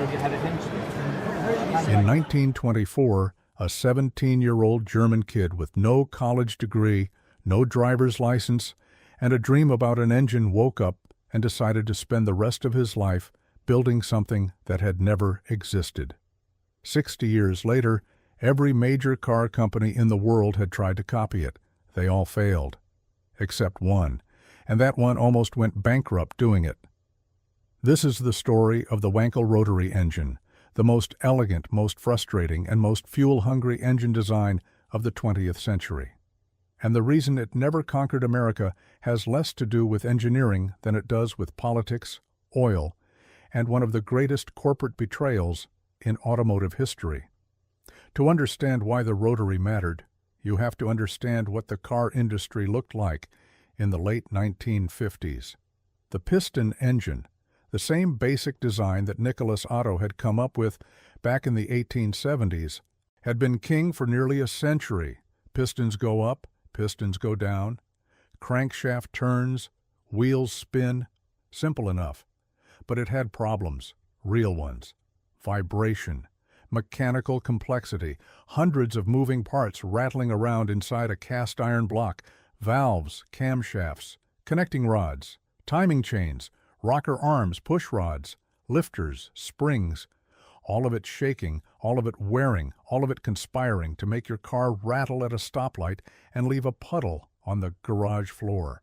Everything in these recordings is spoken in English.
In 1924, a 17-year-old German kid with no college degree, no driver's license, and a dream about an engine woke up and decided to spend the rest of his life building something that had never existed. 60 years later, every major car company in the world had tried to copy it. They all failed, except one, and that one almost went bankrupt doing it. This is the story of the Wankel Rotary engine, the most elegant, most frustrating, and most fuel-hungry engine design of the 20th century. And the reason it never conquered America has less to do with engineering than it does with politics, oil, and one of the greatest corporate betrayals in automotive history. To understand why the Rotary mattered, you have to understand what the car industry looked like in the late 1950s. The piston engine, the same basic design that Nicholas Otto had come up with back in the 1870s, had been king for nearly a century. Pistons go up, pistons go down, crankshaft turns, wheels spin. Simple enough. But it had problems, real ones. Vibration, mechanical complexity, hundreds of moving parts rattling around inside a cast iron block, valves, camshafts, connecting rods, timing chains, rocker arms, push rods, lifters, springs, all of it shaking, all of it wearing, all of it conspiring to make your car rattle at a stoplight and leave a puddle on the garage floor.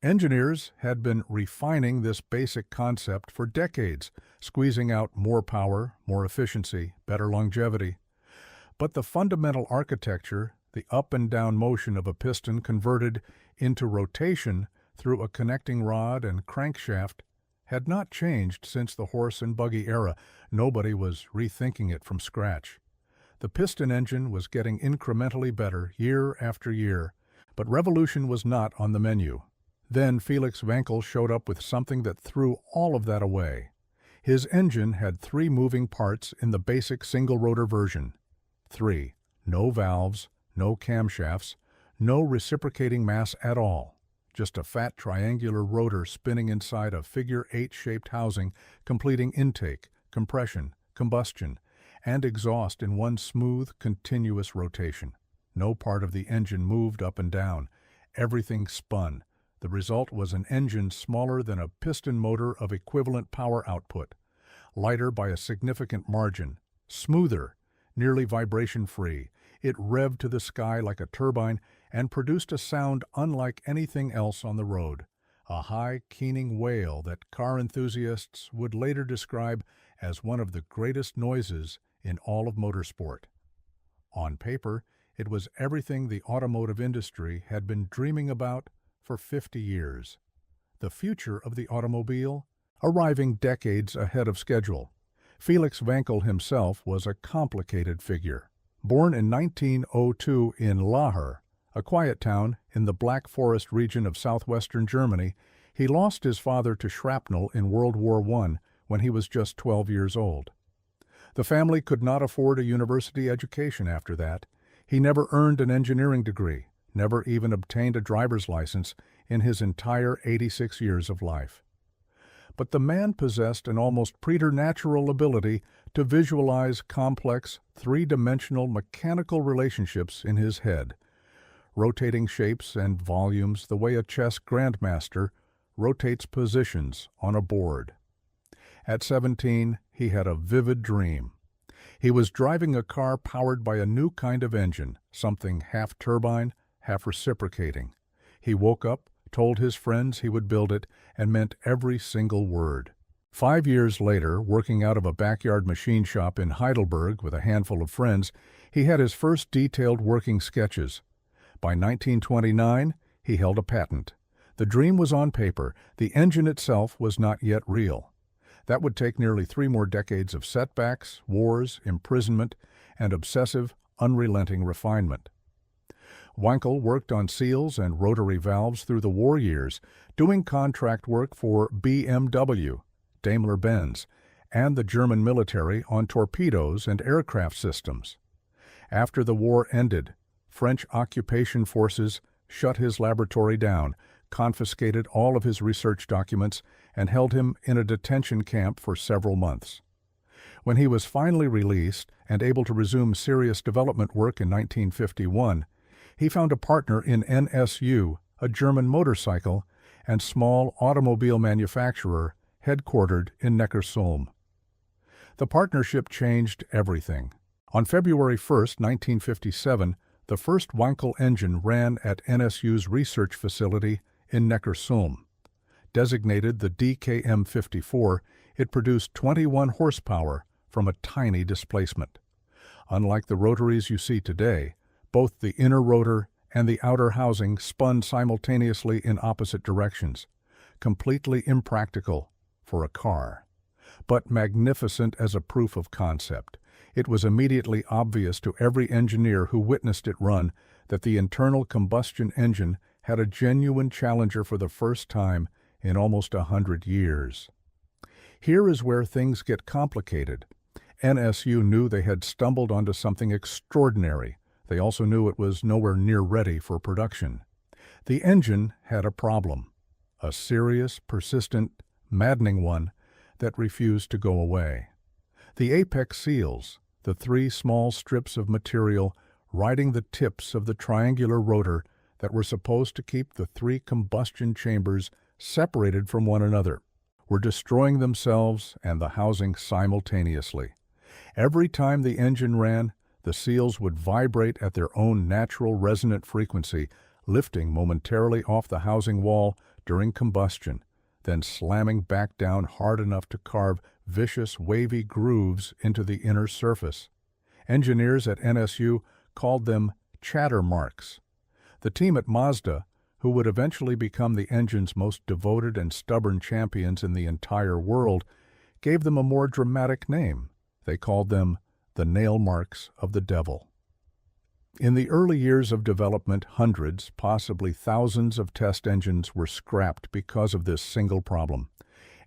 Engineers had been refining this basic concept for decades, squeezing out more power, more efficiency, better longevity. But the fundamental architecture, the up and down motion of a piston converted into rotation through a connecting rod and crankshaft, had not changed since the horse and buggy era. Nobody was rethinking it from scratch. The piston engine was getting incrementally better year after year, but revolution was not on the menu. Then Felix Wankel showed up with something that threw all of that away. His engine had 3 moving parts in the basic single-rotor version. 3. No valves, no camshafts, no reciprocating mass at all. Just a fat triangular rotor spinning inside a figure 8-shaped housing, completing intake, compression, combustion, and exhaust in one smooth, continuous rotation. No part of the engine moved up and down. Everything spun. The result was an engine smaller than a piston motor of equivalent power output, lighter by a significant margin, smoother, nearly vibration-free. It revved to the sky like a turbine and produced a sound unlike anything else on the road, a high, keening wail that car enthusiasts would later describe as one of the greatest noises in all of motorsport. On paper, it was everything the automotive industry had been dreaming about for 50 years. The future of the automobile, arriving decades ahead of schedule. Felix Wankel himself was a complicated figure. Born in 1902 in Lahr, a quiet town in the Black Forest region of southwestern Germany, he lost his father to shrapnel in World War I when he was just 12 years old. The family could not afford a university education after that. He never earned an engineering degree, never even obtained a driver's license in his entire 86 years of life. But the man possessed an almost preternatural ability to visualize complex, 3-dimensional mechanical relationships in his head, rotating shapes and volumes the way a chess grandmaster rotates positions on a board. At 17, he had a vivid dream. He was driving a car powered by a new kind of engine, something half turbine, half reciprocating. He woke up, told his friends he would build it, and meant every single word. 5 years later, working out of a backyard machine shop in Heidelberg with a handful of friends, he had his first detailed working sketches. By 1929, he held a patent. The dream was on paper. The engine itself was not yet real. That would take nearly 3 more decades of setbacks, wars, imprisonment, and obsessive, unrelenting refinement. Wankel worked on seals and rotary valves through the war years, doing contract work for BMW, Daimler-Benz, and the German military on torpedoes and aircraft systems. After the war ended, French occupation forces shut his laboratory down, confiscated all of his research documents, and held him in a detention camp for several months. When he was finally released and able to resume serious development work in 1951, he found a partner in NSU, a German motorcycle and small automobile manufacturer headquartered in Neckarsulm. The partnership changed everything. On February 1, 1957, the first Wankel engine ran at NSU's research facility in Neckarsulm. Designated the DKM-54, it produced 21 horsepower from a tiny displacement. Unlike the rotaries you see today, both the inner rotor and the outer housing spun simultaneously in opposite directions, completely impractical for a car. But magnificent as a proof of concept, it was immediately obvious to every engineer who witnessed it run that the internal combustion engine had a genuine challenger for the first time in almost 100 years. Here is where things get complicated. NSU knew they had stumbled onto something extraordinary. They also knew it was nowhere near ready for production. The engine had a problem, a serious, persistent, maddening one that refused to go away. The apex seals, the three small strips of material riding the tips of the triangular rotor that were supposed to keep the three combustion chambers separated from one another, were destroying themselves and the housing simultaneously. Every time the engine ran, the seals would vibrate at their own natural resonant frequency, lifting momentarily off the housing wall during combustion, then slamming back down hard enough to carve vicious, wavy grooves into the inner surface. Engineers at NSU called them chatter marks. The team at Mazda, who would eventually become the engine's most devoted and stubborn champions in the entire world, gave them a more dramatic name. They called them the nail marks of the devil. In the early years of development, hundreds, possibly thousands of test engines were scrapped because of this single problem.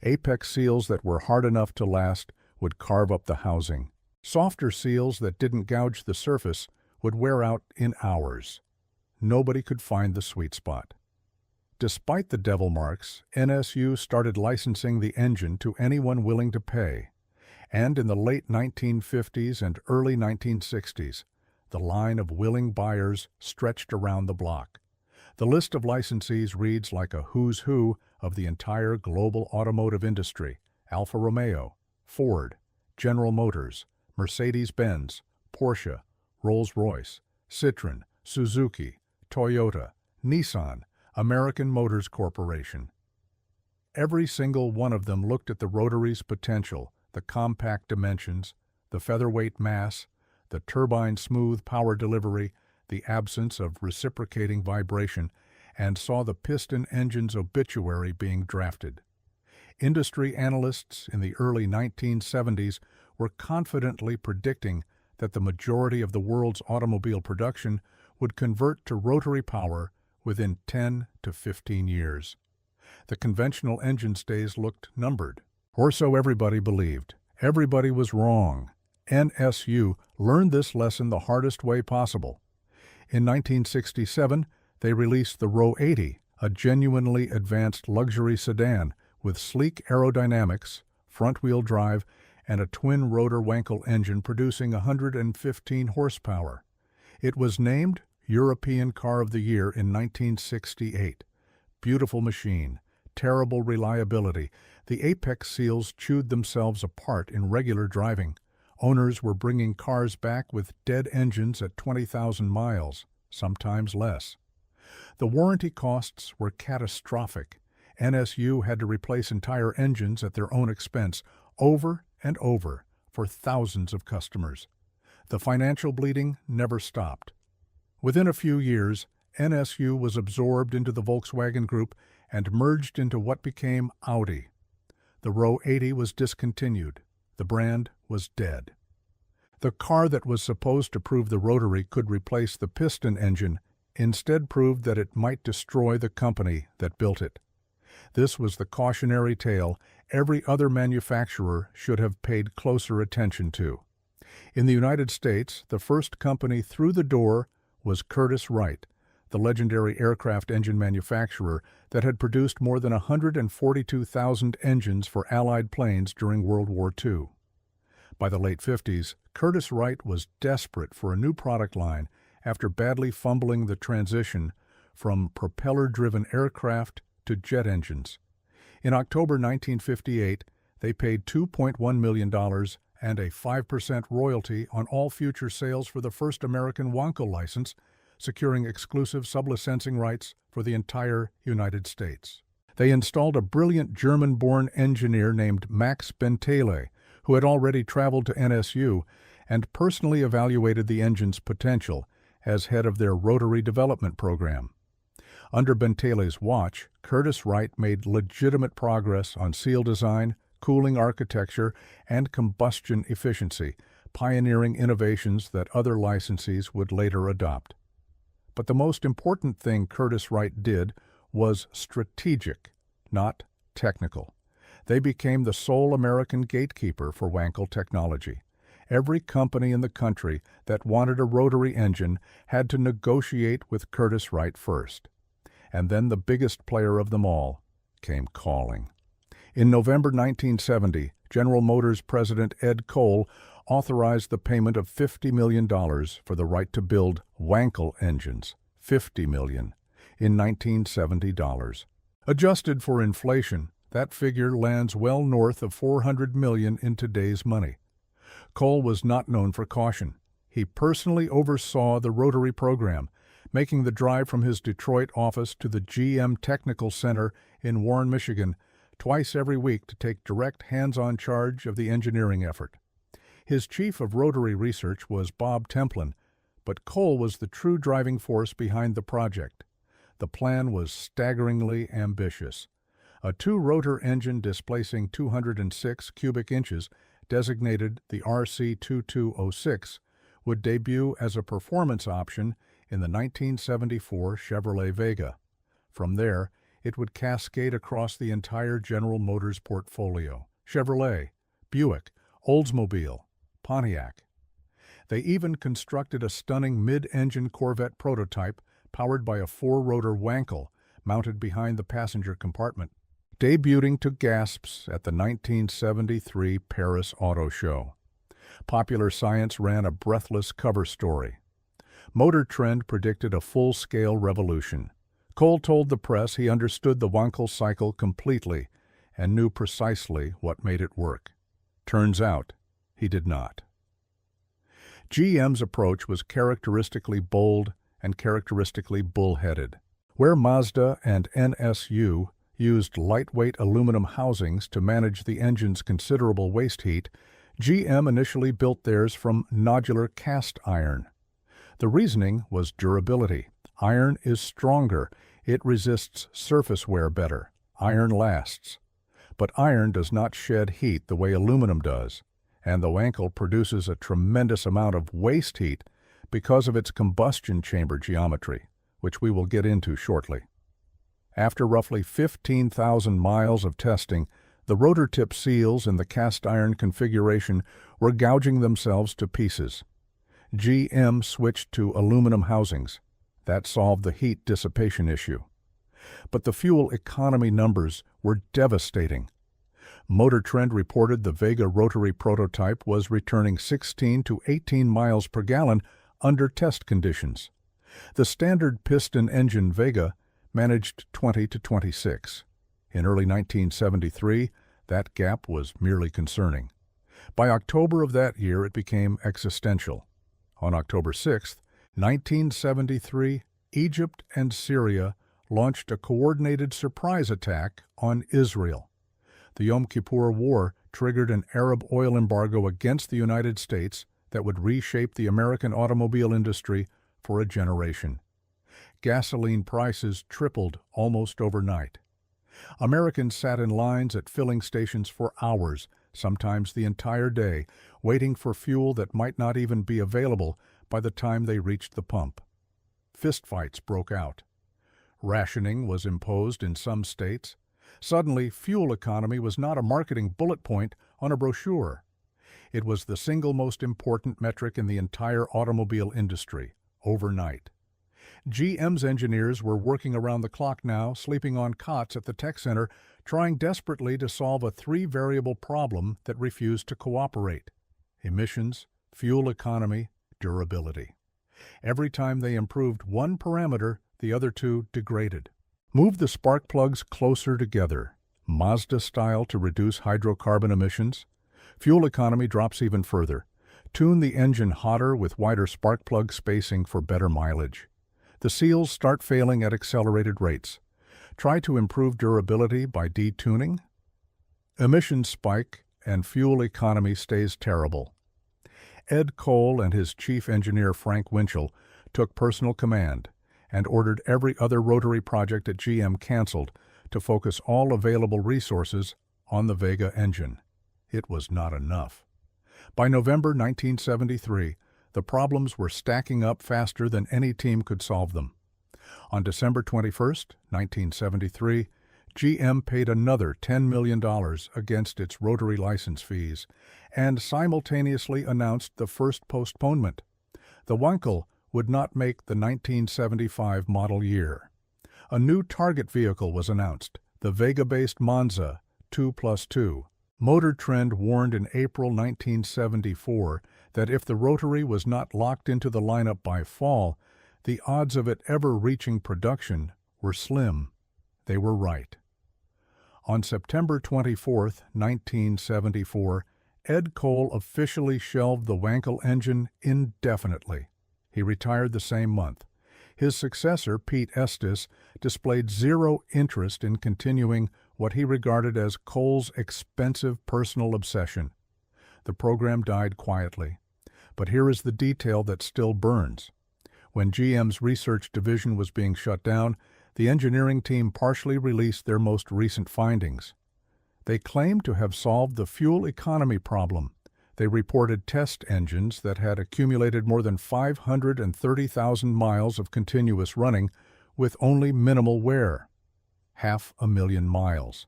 Apex seals that were hard enough to last would carve up the housing. Softer seals that didn't gouge the surface would wear out in hours. Nobody could find the sweet spot. Despite the devil marks, NSU started licensing the engine to anyone willing to pay. And in the late 1950s and early 1960s, the line of willing buyers stretched around the block. The list of licensees reads like a who's who of the entire global automotive industry: Alfa Romeo, Ford, General Motors, Mercedes-Benz, Porsche, Rolls-Royce, Citroën, Suzuki, Toyota, Nissan, American Motors Corporation. Every single one of them looked at the rotary's potential, the compact dimensions, the featherweight mass, the turbine-smooth power delivery, the absence of reciprocating vibration, and saw the piston engine's obituary being drafted. Industry analysts in the early 1970s were confidently predicting that the majority of the world's automobile production would convert to rotary power within 10 to 15 years. The conventional engine's days looked numbered, or so everybody believed. Everybody was wrong. NSU learned this lesson the hardest way possible. In 1967, they released the Row 80, a genuinely advanced luxury sedan with sleek aerodynamics, front-wheel drive, and a twin-rotor Wankel engine producing 115 horsepower. It was named European Car of the Year in 1968. Beautiful machine, terrible reliability. The apex seals chewed themselves apart in regular driving. Owners were bringing cars back with dead engines at 20,000 miles, sometimes less. The warranty costs were catastrophic. NSU had to replace entire engines at their own expense, over and over, for thousands of customers. The financial bleeding never stopped. Within a few years, NSU was absorbed into the Volkswagen Group and merged into what became Audi. The Row 80 was discontinued. The brand was dead. The car that was supposed to prove the rotary could replace the piston engine instead proved that it might destroy the company that built it. This was the cautionary tale every other manufacturer should have paid closer attention to. In the United States, the first company through the door was Curtiss-Wright, the legendary aircraft engine manufacturer that had produced more than 142,000 engines for Allied planes during World War II. By the late 50s, Curtiss-Wright was desperate for a new product line after badly fumbling the transition from propeller-driven aircraft to jet engines. In October 1958, they paid $2.1 million and a 5% royalty on all future sales for the first American Wankel license, securing exclusive sublicensing rights for the entire United States. They installed a brilliant German-born engineer named Max Bentele, who had already traveled to NSU and personally evaluated the engine's potential as head of their rotary development program. Under Bentele's watch, Curtiss-Wright made legitimate progress on seal design, cooling architecture, and combustion efficiency, pioneering innovations that other licensees would later adopt. But the most important thing Curtiss-Wright did was strategic, not technical. They became the sole American gatekeeper for Wankel technology. Every company in the country that wanted a rotary engine had to negotiate with Curtiss-Wright first. And then the biggest player of them all came calling. In November 1970, General Motors President Ed Cole authorized the payment of $50 million for the right to build Wankel engines, $50 million, in 1970 dollars. Adjusted for inflation, that figure lands well north of $400 million in today's money. Cole was not known for caution. He personally oversaw the rotary program, making the drive from his Detroit office to the GM Technical Center in Warren, Michigan, twice every week to take direct hands-on charge of the engineering effort. His chief of rotary research was Bob Templin, but Cole was the true driving force behind the project. The plan was staggeringly ambitious. A two-rotor engine displacing 206 cubic inches, designated the RC-2206, would debut as a performance option in the 1974 Chevrolet Vega. From there, it would cascade across the entire General Motors portfolio: Chevrolet, Buick, Oldsmobile, Pontiac. They even constructed a stunning mid-engine Corvette prototype powered by a four-rotor Wankel mounted behind the passenger compartment, debuting to gasps at the 1973 Paris Auto Show. Popular Science ran a breathless cover story. Motor Trend predicted a full-scale revolution. Cole told the press he understood the Wankel cycle completely and knew precisely what made it work. Turns out, he did not. GM's approach was characteristically bold and characteristically bullheaded. Where Mazda and NSU used lightweight aluminum housings to manage the engine's considerable waste heat, GM initially built theirs from nodular cast iron. The reasoning was durability. Iron is stronger. It resists surface wear better. Iron lasts. But iron does not shed heat the way aluminum does, and the Wankel produces a tremendous amount of waste heat because of its combustion chamber geometry, which we will get into shortly. After roughly 15,000 miles of testing, the rotor tip seals in the cast iron configuration were gouging themselves to pieces. GM switched to aluminum housings. That solved the heat dissipation issue. But the fuel economy numbers were devastating. Motor Trend reported the Vega rotary prototype was returning 16 to 18 miles per gallon under test conditions. The standard piston engine Vega managed 20 to 26. In early 1973, that gap was merely concerning. By October of that year, it became existential. On October 6, 1973, Egypt and Syria launched a coordinated surprise attack on Israel. The Yom Kippur War triggered an Arab oil embargo against the United States that would reshape the American automobile industry for a generation. Gasoline prices tripled almost overnight. Americans sat in lines at filling stations for hours, sometimes the entire day, waiting for fuel that might not even be available by the time they reached the pump. Fistfights broke out. Rationing was imposed in some states. Suddenly, fuel economy was not a marketing bullet point on a brochure. It was the single most important metric in the entire automobile industry, overnight. GM's engineers were working around the clock now, sleeping on cots at the tech center, trying desperately to solve a three-variable problem that refused to cooperate: emissions, fuel economy, durability. Every time they improved one parameter, the other two degraded. Move the spark plugs closer together, Mazda style, to reduce hydrocarbon emissions. Fuel economy drops even further. Tune the engine hotter with wider spark plug spacing for better mileage. The seals start failing at accelerated rates. Try to improve durability by detuning. Emissions spike and fuel economy stays terrible. Ed Cole and his chief engineer Frank Winchell took personal command and ordered every other rotary project at GM canceled to focus all available resources on the Vega engine. It was not enough. By November 1973, the problems were stacking up faster than any team could solve them. On December 21, 1973, GM paid another $10 million against its rotary license fees and simultaneously announced the first postponement. The Wankel would not make the 1975 model year. A new target vehicle was announced, the Vega-based Mazda 2+2. Motor Trend warned in April 1974 that if the Rotary was not locked into the lineup by fall, the odds of it ever reaching production were slim. They were right. On September 24, 1974, Ed Cole officially shelved the Wankel engine indefinitely. He retired the same month. His successor, Pete Estes, displayed zero interest in continuing what he regarded as Cole's expensive personal obsession. The program died quietly. But here is the detail that still burns. When GM's research division was being shut down, the engineering team partially released their most recent findings. They claimed to have solved the fuel economy problem. They reported test engines that had accumulated more than 530,000 miles of continuous running with only minimal wear. 500,000 miles.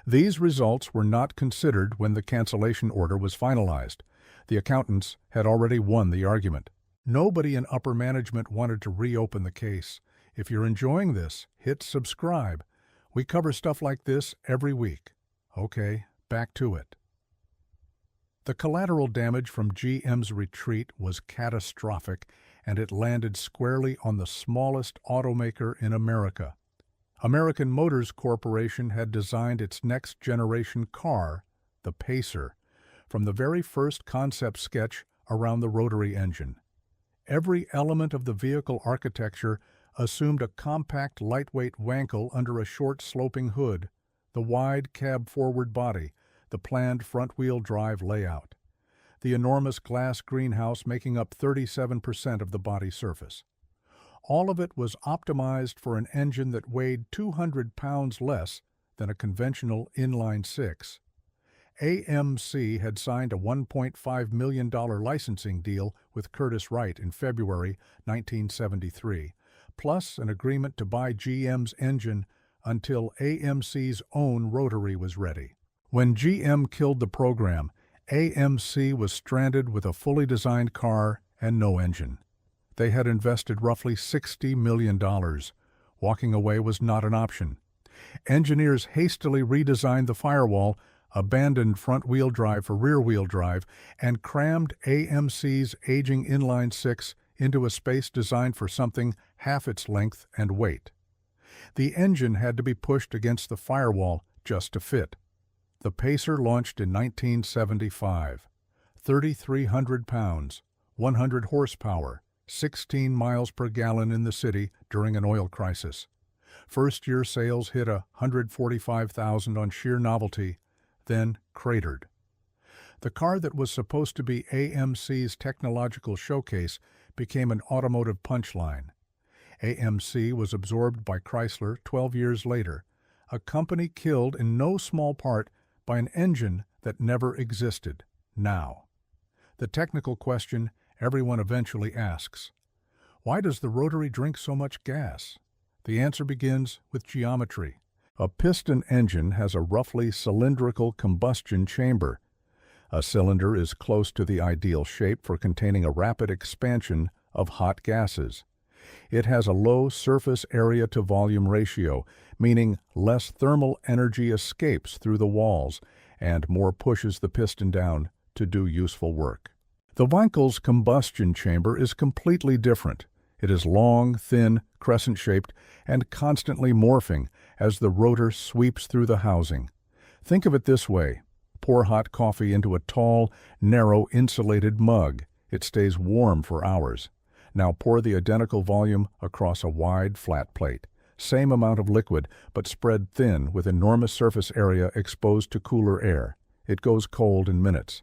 These results were not considered when the cancellation order was finalized. The accountants had already won the argument. Nobody in upper management wanted to reopen the case. If you're enjoying this, hit subscribe. We cover stuff like this every week. Okay, back to it. The collateral damage from GM's retreat was catastrophic, and it landed squarely on the smallest automaker in America. American Motors Corporation had designed its next-generation car, the Pacer, from the very first concept sketch around the rotary engine. Every element of the vehicle architecture assumed a compact, lightweight Wankel under a short, sloping hood, the wide cab-forward body, the planned front-wheel drive layout, the enormous glass greenhouse making up 37% of the body surface. All of it was optimized for an engine that weighed 200 pounds less than a conventional inline-six. AMC had signed a $1.5 million licensing deal with Curtiss-Wright in February 1973, plus an agreement to buy GM's engine until AMC's own rotary was ready. When GM killed the program, AMC was stranded with a fully designed car and no engine. They had invested roughly $60 million. Walking away was not an option. Engineers hastily redesigned the firewall, abandoned front-wheel drive for rear-wheel drive, and crammed AMC's aging inline-six into a space designed for something half its length and weight. The engine had to be pushed against the firewall just to fit. The Pacer launched in 1975. 3,300 pounds, 100 horsepower, 16 miles per gallon in the city during an oil crisis. First-year sales hit 145,000 on sheer novelty, then cratered. The car that was supposed to be AMC's technological showcase became an automotive punchline. AMC was absorbed by Chrysler 12 years later, a company killed in no small part by an engine that never existed, now. The technical question everyone eventually asks: why does the rotary drink so much gas? The answer begins with geometry. A piston engine has a roughly cylindrical combustion chamber. A cylinder is close to the ideal shape for containing a rapid expansion of hot gases. It has a low surface area to volume ratio, meaning less thermal energy escapes through the walls and more pushes the piston down to do useful work. The Wankel's combustion chamber is completely different. It is long, thin, crescent-shaped, and constantly morphing as the rotor sweeps through the housing. Think of it this way. Pour hot coffee into a tall, narrow, insulated mug. It stays warm for hours. Now pour the identical volume across a wide, flat plate. Same amount of liquid, but spread thin with enormous surface area exposed to cooler air. It goes cold in minutes.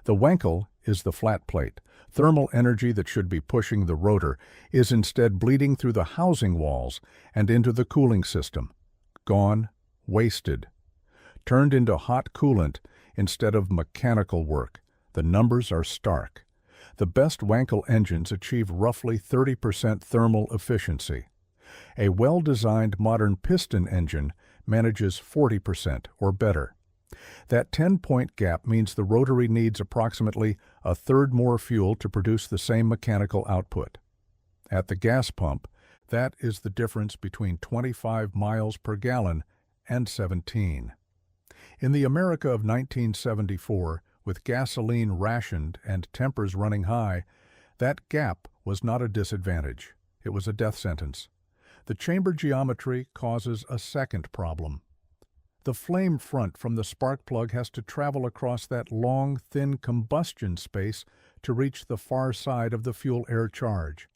The Wankel is the flat plate. Thermal energy that should be pushing the rotor is instead bleeding through the housing walls and into the cooling system. Gone, wasted. Turned into hot coolant instead of mechanical work. The numbers are stark. The best Wankel engines achieve roughly 30% thermal efficiency. A well-designed modern piston engine manages 40% or better. That 10-point gap means the rotary needs approximately a third more fuel to produce the same mechanical output. At the gas pump, that is the difference between 25 miles per gallon and 17. In the America of 1974, with gasoline rationed and tempers running high, that gap was not a disadvantage. It was a death sentence. The chamber geometry causes a second problem. The flame front from the spark plug has to travel across that long, thin combustion space to reach the far side of the fuel-air charge.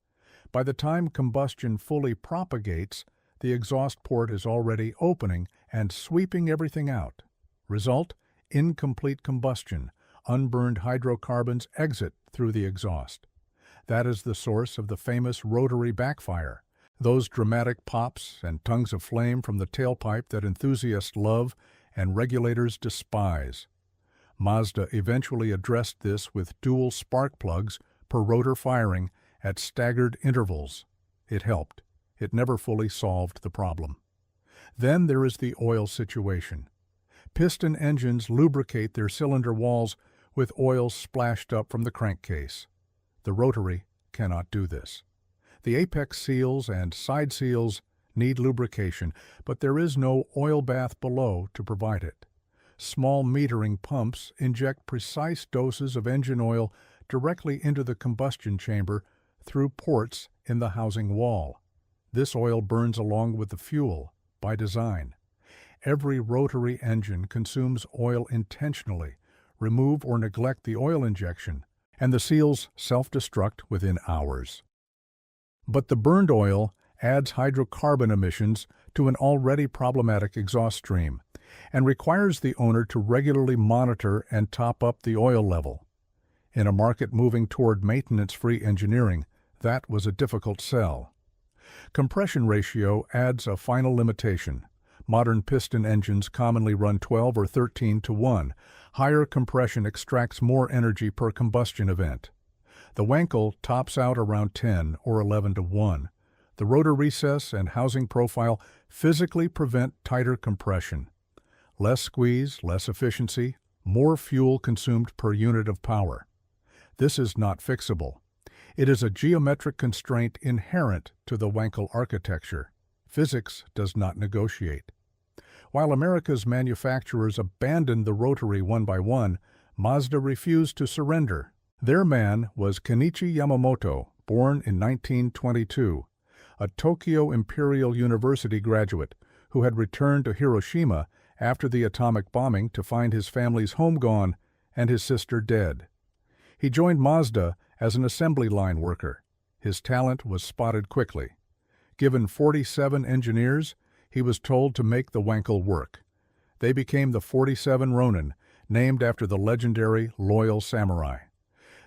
By the time combustion fully propagates, the exhaust port is already opening and sweeping everything out. Result: incomplete combustion. Unburned hydrocarbons exit through the exhaust. That is the source of the famous rotary backfire. Those dramatic pops and tongues of flame from the tailpipe that enthusiasts love and regulators despise. Mazda eventually addressed this with dual spark plugs per rotor firing at staggered intervals. It helped. It never fully solved the problem. Then there is the oil situation. Piston engines lubricate their cylinder walls with oil splashed up from the crankcase. The rotary cannot do this. The apex seals and side seals need lubrication, but there is no oil bath below to provide it. Small metering pumps inject precise doses of engine oil directly into the combustion chamber through ports in the housing wall. This oil burns along with the fuel, by design. Every rotary engine consumes oil intentionally. Remove or neglect the oil injection, and the seals self-destruct within hours. But the burned oil adds hydrocarbon emissions to an already problematic exhaust stream and requires the owner to regularly monitor and top up the oil level. In a market moving toward maintenance-free engineering, that was a difficult sell. Compression ratio adds a final limitation. Modern piston engines commonly run 12 or 13 to 1. Higher compression extracts more energy per combustion event. The Wankel tops out around 10 or 11 to 1. The rotor recess and housing profile physically prevent tighter compression. Less squeeze, less efficiency, more fuel consumed per unit of power. This is not fixable. It is a geometric constraint inherent to the Wankel architecture. Physics does not negotiate. While America's manufacturers abandoned the rotary one by one, Mazda refused to surrender. Their man was Kenichi Yamamoto, born in 1922, a Tokyo Imperial University graduate who had returned to Hiroshima after the atomic bombing to find his family's home gone and his sister dead. He joined Mazda as an assembly line worker. His talent was spotted quickly. Given 47 engineers, he was told to make the Wankel work. They became the 47 Ronin, named after the legendary loyal samurai.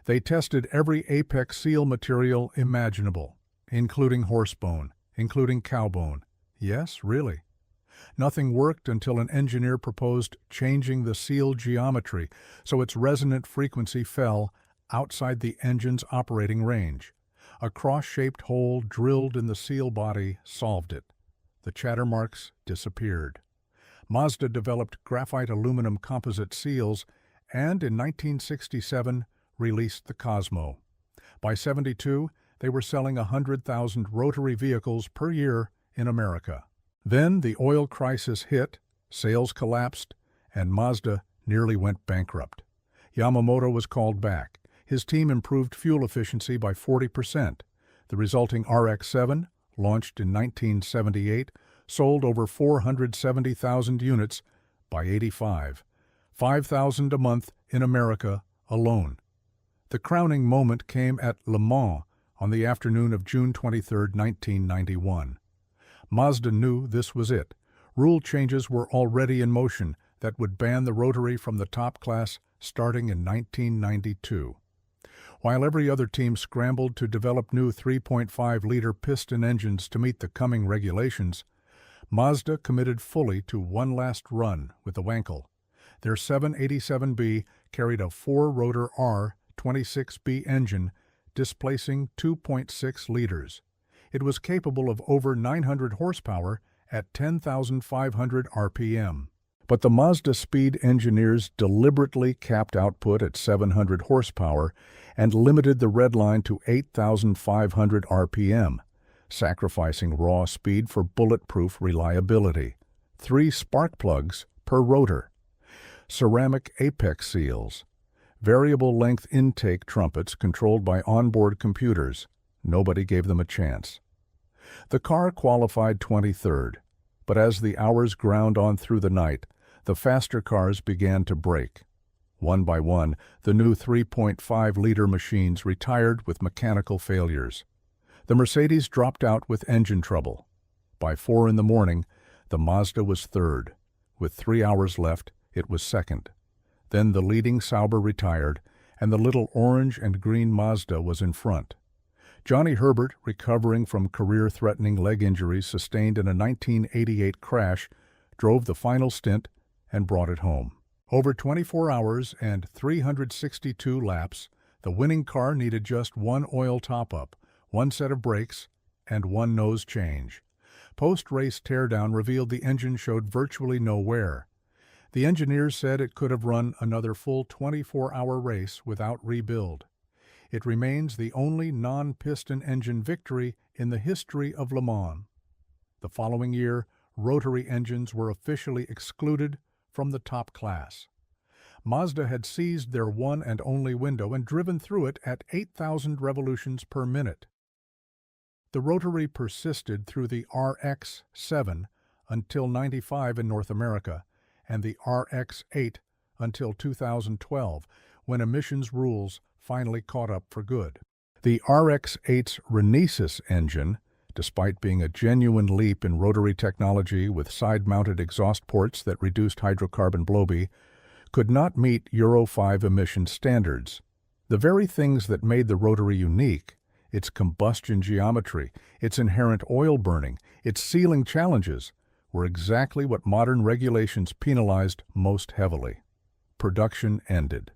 They tested every apex seal material imaginable, including horsebone, including cowbone. Yes, really. Nothing worked until an engineer proposed changing the seal geometry so its resonant frequency fell outside the engine's operating range. A cross-shaped hole drilled in the seal body solved it. The chatter marks disappeared. Mazda developed graphite aluminum composite seals and, in 1967, released the Cosmo. By '72, they were selling 100,000 rotary vehicles per year in America. Then the oil crisis hit, sales collapsed, and Mazda nearly went bankrupt. Yamamoto was called back. His team improved fuel efficiency by 40%. The resulting RX-7, launched in 1978, sold over 470,000 units by 85, 5,000 a month in America alone. The crowning moment came at Le Mans on the afternoon of June 23, 1991. Mazda knew this was it. Rule changes were already in motion that would ban the Rotary from the top class starting in 1992. While every other team scrambled to develop new 3.5-liter piston engines to meet the coming regulations, Mazda committed fully to one last run with the Wankel. Their 787B carried a 4-rotor R26B engine, displacing 2.6 liters. It was capable of over 900 horsepower at 10,500 RPM. But the Mazda speed engineers deliberately capped output at 700 horsepower and limited the red line to 8,500 RPM, sacrificing raw speed for bulletproof reliability. 3 spark plugs per rotor. Ceramic apex seals. Variable length intake trumpets controlled by onboard computers. Nobody gave them a chance. The car qualified 23rd, but as the hours ground on through the night, the faster cars began to break. One by one, the new 3.5-liter machines retired with mechanical failures. The Mercedes dropped out with engine trouble. By 4 in the morning, the Mazda was third. With 3 hours left, it was second. Then the leading Sauber retired, and the little orange and green Mazda was in front. Johnny Herbert, recovering from career-threatening leg injuries sustained in a 1988 crash, drove the final stint and brought it home. Over 24 hours and 362 laps, the winning car needed just one oil top-up, one set of brakes, and one nose change. Post-race teardown revealed the engine showed virtually no wear. The engineers said it could have run another full 24-hour race without rebuild. It remains the only non-piston engine victory in the history of Le Mans. The following year, rotary engines were officially excluded from the top class. Mazda had seized their one and only window and driven through it at 8,000 revolutions per minute. The rotary persisted through the RX-7 until 95 in North America, and the RX-8 until 2012, when emissions rules finally caught up for good. The RX-8's Renesis engine, despite being a genuine leap in rotary technology with side-mounted exhaust ports that reduced hydrocarbon blowby, could not meet Euro 5 emission standards. The very things that made the rotary unique, its combustion geometry, its inherent oil burning, its sealing challenges, were exactly what modern regulations penalized most heavily. Production ended.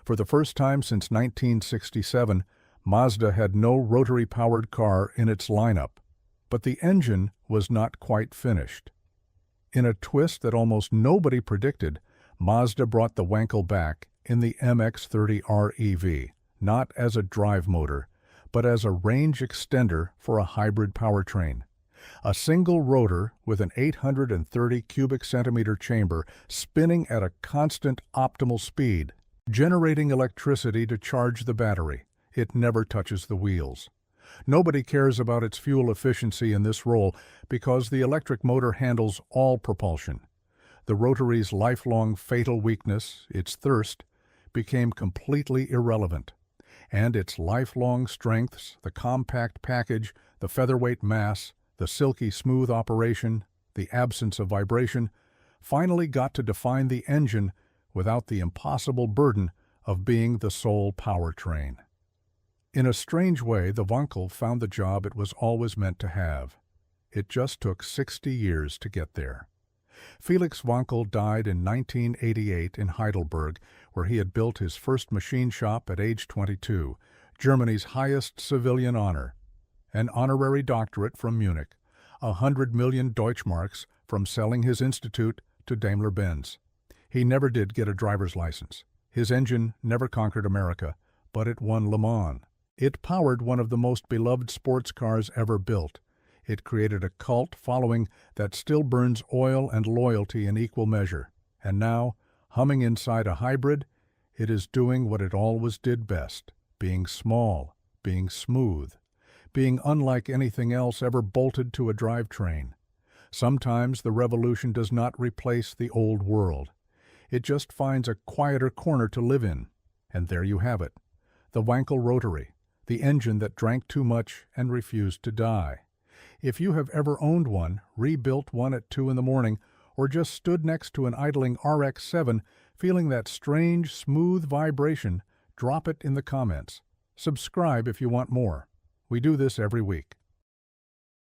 For the first time since 1967, Mazda had no rotary-powered car in its lineup, but the engine was not quite finished. In a twist that almost nobody predicted, Mazda brought the Wankel back in the MX-30R EV, not as a drive motor, but as a range extender for a hybrid powertrain. A single rotor with an 830 cubic centimeter chamber spinning at a constant optimal speed, generating electricity to charge the battery. It never touches the wheels. Nobody cares about its fuel efficiency in this role because the electric motor handles all propulsion. The rotary's lifelong fatal weakness, its thirst, became completely irrelevant. And its lifelong strengths, the compact package, the featherweight mass, the silky smooth operation, the absence of vibration, finally got to define the engine without the impossible burden of being the sole powertrain. In a strange way, the Wankel found the job it was always meant to have. It just took 60 years to get there. Felix Wankel died in 1988 in Heidelberg, where he had built his first machine shop at age 22, Germany's highest civilian honor, an honorary doctorate from Munich, 100 million Deutschmarks from selling his institute to Daimler-Benz. He never did get a driver's license. His engine never conquered America, but it won Le Mans. It powered one of the most beloved sports cars ever built. It created a cult following that still burns oil and loyalty in equal measure. And now, humming inside a hybrid, It is doing what it always did best, being small, being smooth, being unlike anything else ever bolted to a drivetrain. Sometimes the revolution does not replace the old world. It just finds a quieter corner to live in. And there you have it, the Wankel Rotary, the engine that drank too much and refused to die. If you have ever owned one, rebuilt one at 2 in the morning, or just stood next to an idling RX-7 feeling that strange, smooth vibration, drop it in the comments. Subscribe if you want more. We do this every week.